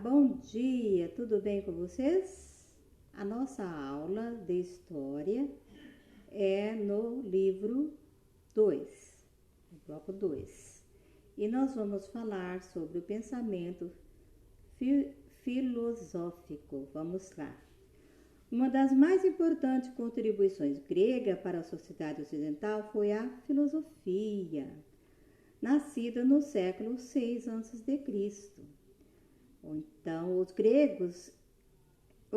bom dia, tudo bem com vocês? A nossa aula de história é no livro 2, no bloco 2. E nós vamos falar sobre o pensamento filosófico. Vamos lá. Uma das mais importantes contribuições grega para a sociedade ocidental foi a filosofia, nascida no século 6 a.C. Então, o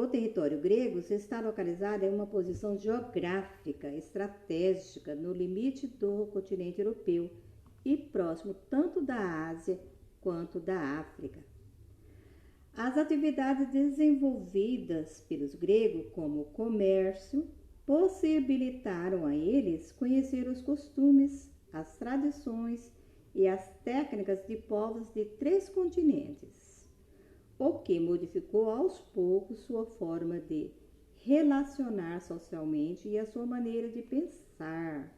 território grego está localizado em uma posição geográfica estratégica no limite do continente europeu e próximo tanto da Ásia quanto da África. As atividades desenvolvidas pelos gregos, como o comércio, possibilitaram a eles conhecer os costumes, as tradições e as técnicas de povos de 3 continentes, o que modificou aos poucos sua forma de relacionar socialmente e a sua maneira de pensar.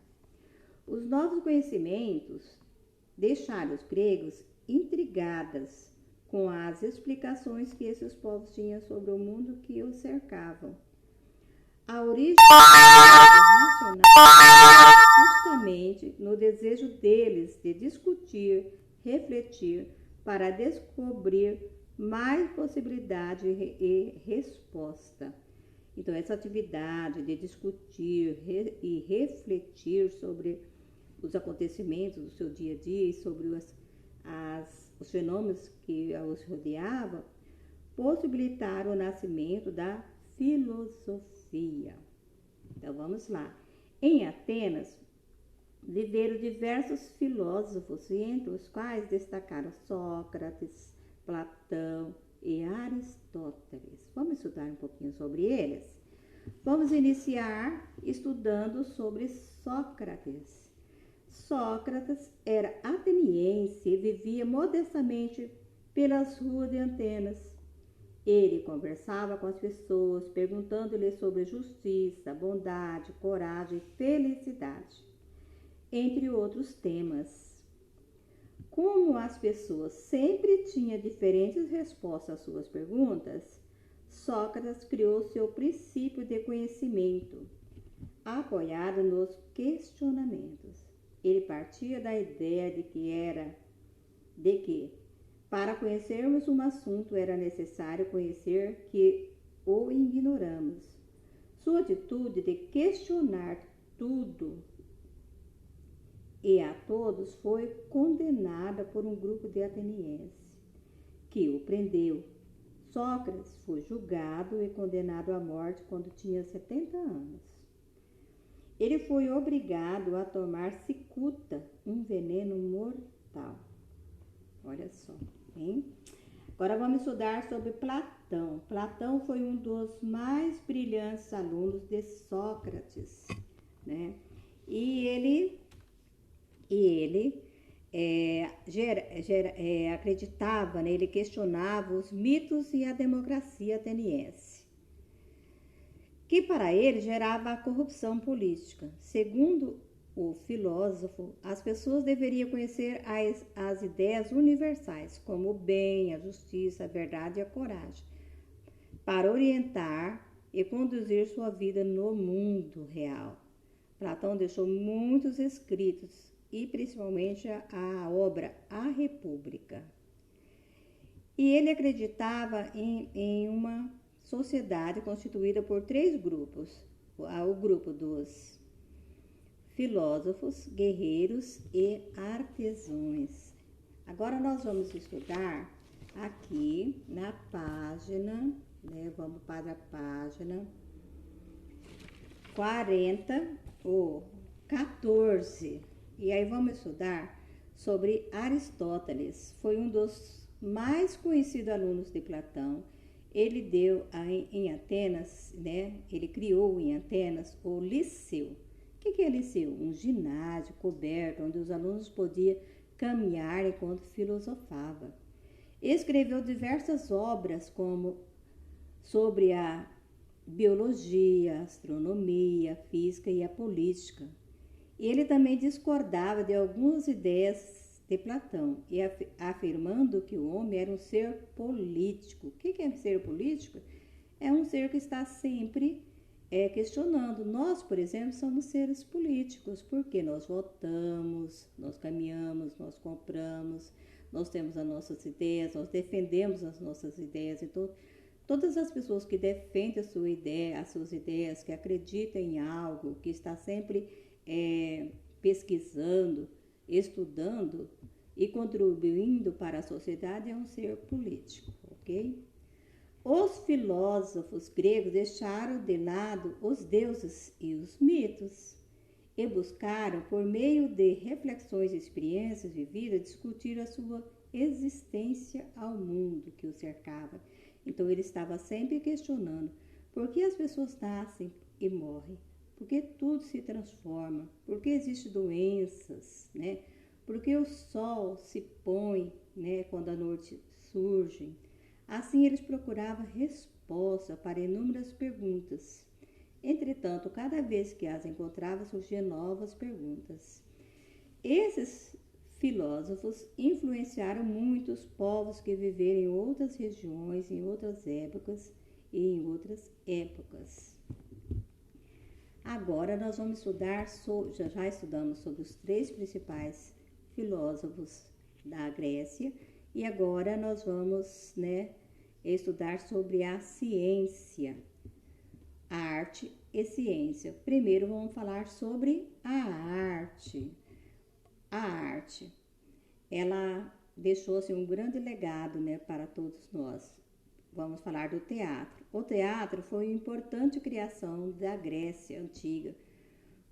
Os novos conhecimentos deixaram os gregos intrigados com as explicações que esses povos tinham sobre o mundo que os cercavam. A origem do racional justamente no desejo deles de discutir, refletir, para descobrir mais possibilidade e resposta. Então, essa atividade de discutir e refletir sobre os acontecimentos do seu dia a dia e sobre os fenômenos que os rodeavam, possibilitaram o nascimento da filosofia. Então, vamos lá. Em Atenas, viveram diversos filósofos, entre os quais destacaram Sócrates, Platão e Aristóteles. Vamos estudar um pouquinho sobre eles? Vamos iniciar estudando sobre Sócrates. Sócrates era ateniense e vivia modestamente pelas ruas de Atenas. Ele conversava com as pessoas, perguntando-lhes sobre justiça, bondade, coragem e felicidade, entre outros temas. Como as pessoas sempre tinham diferentes respostas às suas perguntas, Sócrates criou seu princípio de conhecimento, apoiado nos questionamentos. Ele partia da ideia de que para conhecermos um assunto era necessário conhecer que o ignoramos. Sua atitude de questionar tudo e a todos foi condenada por um grupo de atenienses, que o prendeu. Sócrates foi julgado e condenado à morte quando tinha 70 anos. Ele foi obrigado a tomar cicuta, um veneno mortal. Olha só, hein? Agora vamos estudar sobre Platão. Platão foi um dos mais brilhantes alunos de Sócrates, né? E ele acreditava, né? Ele questionava os mitos e a democracia ateniense, que para ele gerava a corrupção política. Segundo o filósofo, as pessoas deveriam conhecer as ideias universais, como o bem, a justiça, a verdade e a coragem, para orientar e conduzir sua vida no mundo real. Platão deixou muitos escritos, e principalmente a obra A República. E ele acreditava em uma sociedade constituída por 3 grupos: o grupo dos filósofos, guerreiros e artesãos. Agora nós vamos estudar aqui na página, né? Vamos para a página 40 ou 14. E aí vamos estudar sobre Aristóteles. Foi um dos mais conhecidos alunos de Platão. Ele deu em Atenas, né? Ele criou em Atenas o Liceu. O que é Liceu? Um ginásio coberto onde os alunos podiam caminhar enquanto filosofavam. Escreveu diversas obras como sobre a biologia, astronomia, física e a política. Ele também discordava de algumas ideias de Platão, e afirmando que o homem era um ser político. O que é ser político? É um ser que está sempre questionando. Nós, por exemplo, somos seres políticos, porque nós votamos, nós caminhamos, nós compramos, nós temos as nossas ideias, nós defendemos as nossas ideias. Então, todas as pessoas que defendem a sua ideia, as suas ideias, que acreditam em algo, que está sempre pesquisando, estudando e contribuindo para a sociedade, é um ser político, ok? Os filósofos gregos deixaram de lado os deuses e os mitos e buscaram, por meio de reflexões e experiências vividas, discutir a sua existência ao mundo que o cercava. Então ele estava sempre questionando por que as pessoas nascem e morrem, por que tudo se transforma, por que existem doenças, né? Por que o sol se põe, né, quando a noite surge. Assim eles procuravam resposta para inúmeras perguntas. Entretanto, cada vez que as encontravam, surgiam novas perguntas. Esses filósofos influenciaram muitos povos que viveram em outras regiões, em outras épocas e em outras épocas. Agora nós vamos estudar, já estudamos sobre os 3 principais filósofos da Grécia, e agora nós vamos, estudar sobre a ciência, arte e ciência. Primeiro vamos falar sobre a arte. A arte, ela deixou assim, um grande legado, para todos nós. Vamos falar do teatro. O teatro foi uma importante criação da Grécia Antiga,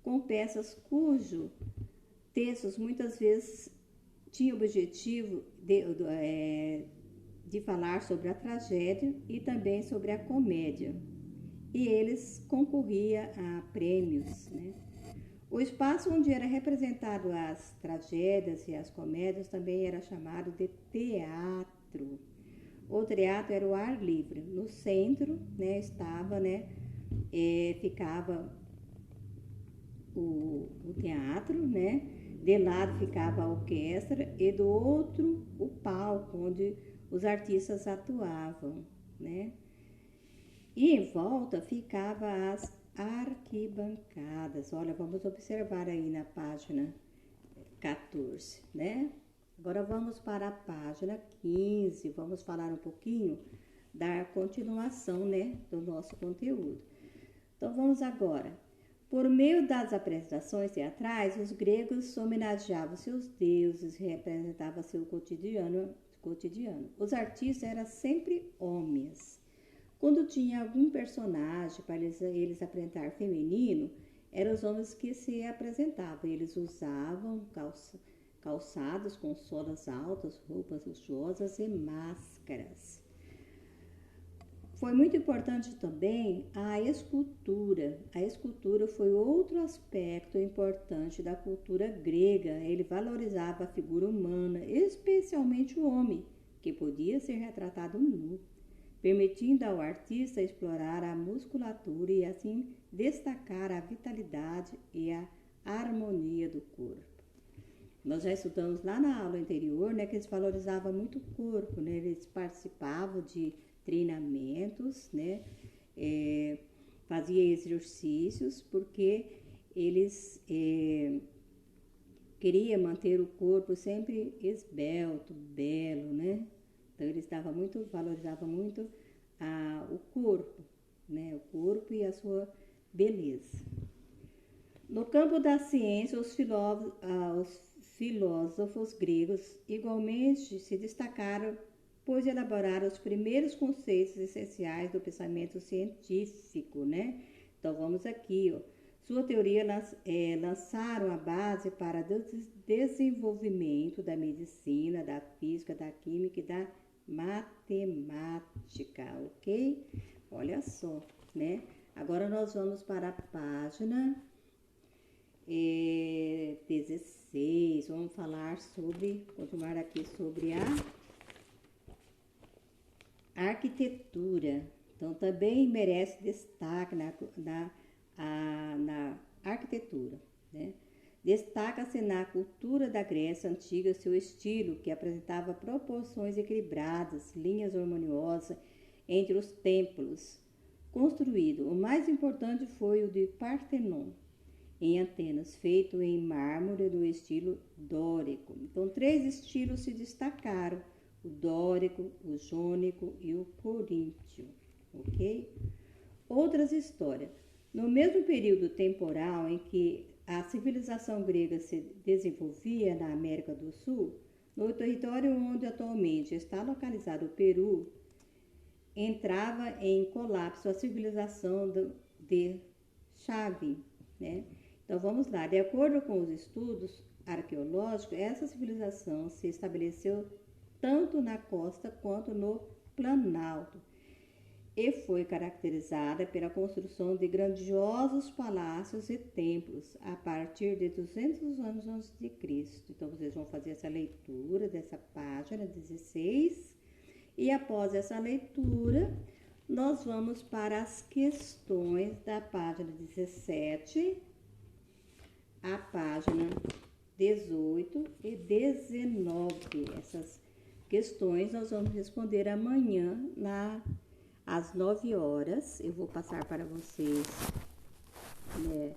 com peças cujos textos muitas vezes tinham o objetivo de falar sobre a tragédia e também sobre a comédia. E eles concorriam a prêmios, O espaço onde era representado as tragédias e as comédias também era chamado de teatro. O teatro era o ar livre. No centro, estava, ficava o teatro, De lado ficava a orquestra e do outro o palco, onde os artistas atuavam, E em volta ficava as arquibancadas. Olha, vamos observar aí na página 14, Agora vamos para a página 15, vamos falar um pouquinho da continuação, do nosso conteúdo. Então vamos agora. Por meio das apresentações teatrais, os gregos homenageavam seus deuses, representavam seu cotidiano. Os artistas eram sempre homens. Quando tinha algum personagem para eles apresentar feminino, eram os homens que se apresentavam. Eles usavam calçados com solas altas, roupas luxuosas e máscaras. Foi muito importante também a escultura. A escultura foi outro aspecto importante da cultura grega. Ele valorizava a figura humana, especialmente o homem, que podia ser retratado nu, permitindo ao artista explorar a musculatura e assim destacar a vitalidade e a harmonia do corpo. Nós já estudamos lá na aula anterior, que eles valorizavam muito o corpo, Eles participavam de treinamentos, faziam exercícios, porque eles queriam manter o corpo sempre esbelto, belo, Então eles valorizavam muito o corpo, O corpo e a sua beleza. No campo da ciência, os filósofos gregos igualmente se destacaram, pois elaboraram os primeiros conceitos essenciais do pensamento científico, Então vamos aqui, Sua teoria lançaram a base para o desenvolvimento da medicina, da física, da química e da matemática, ok? Olha só, Agora nós vamos para a página 16. Vamos continuar aqui sobre a arquitetura. Então, também merece destaque na arquitetura, Destaca-se na cultura da Grécia Antiga seu estilo, que apresentava proporções equilibradas, linhas harmoniosas entre os templos construídos. O mais importante foi o de Partenon, em Atenas, feito em mármore do estilo dórico. Então, 3 estilos se destacaram: o dórico, o jônico e o coríntio, ok? Outras histórias. No mesmo período temporal em que a civilização grega se desenvolvia na América do Sul, no território onde atualmente está localizado o Peru, entrava em colapso a civilização de Chave, né? Então vamos lá, de acordo com os estudos arqueológicos, essa civilização se estabeleceu tanto na costa quanto no Planalto e foi caracterizada pela construção de grandiosos palácios e templos a partir de 200 anos antes de Cristo. Então vocês vão fazer essa leitura dessa página 16 e após essa leitura nós vamos para as questões da página 17, a página 18 e 19. Essas questões nós vamos responder amanhã às 9 horas. Eu vou passar para vocês, né,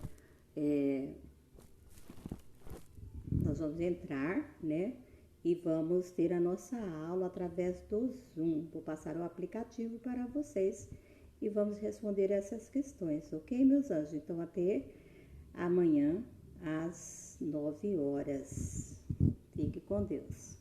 nós vamos entrar, né, e vamos ter a nossa aula através do Zoom. Vou passar o aplicativo para vocês e vamos responder essas questões, ok, meus anjos? Então, até amanhã às 9 horas. Fique com Deus.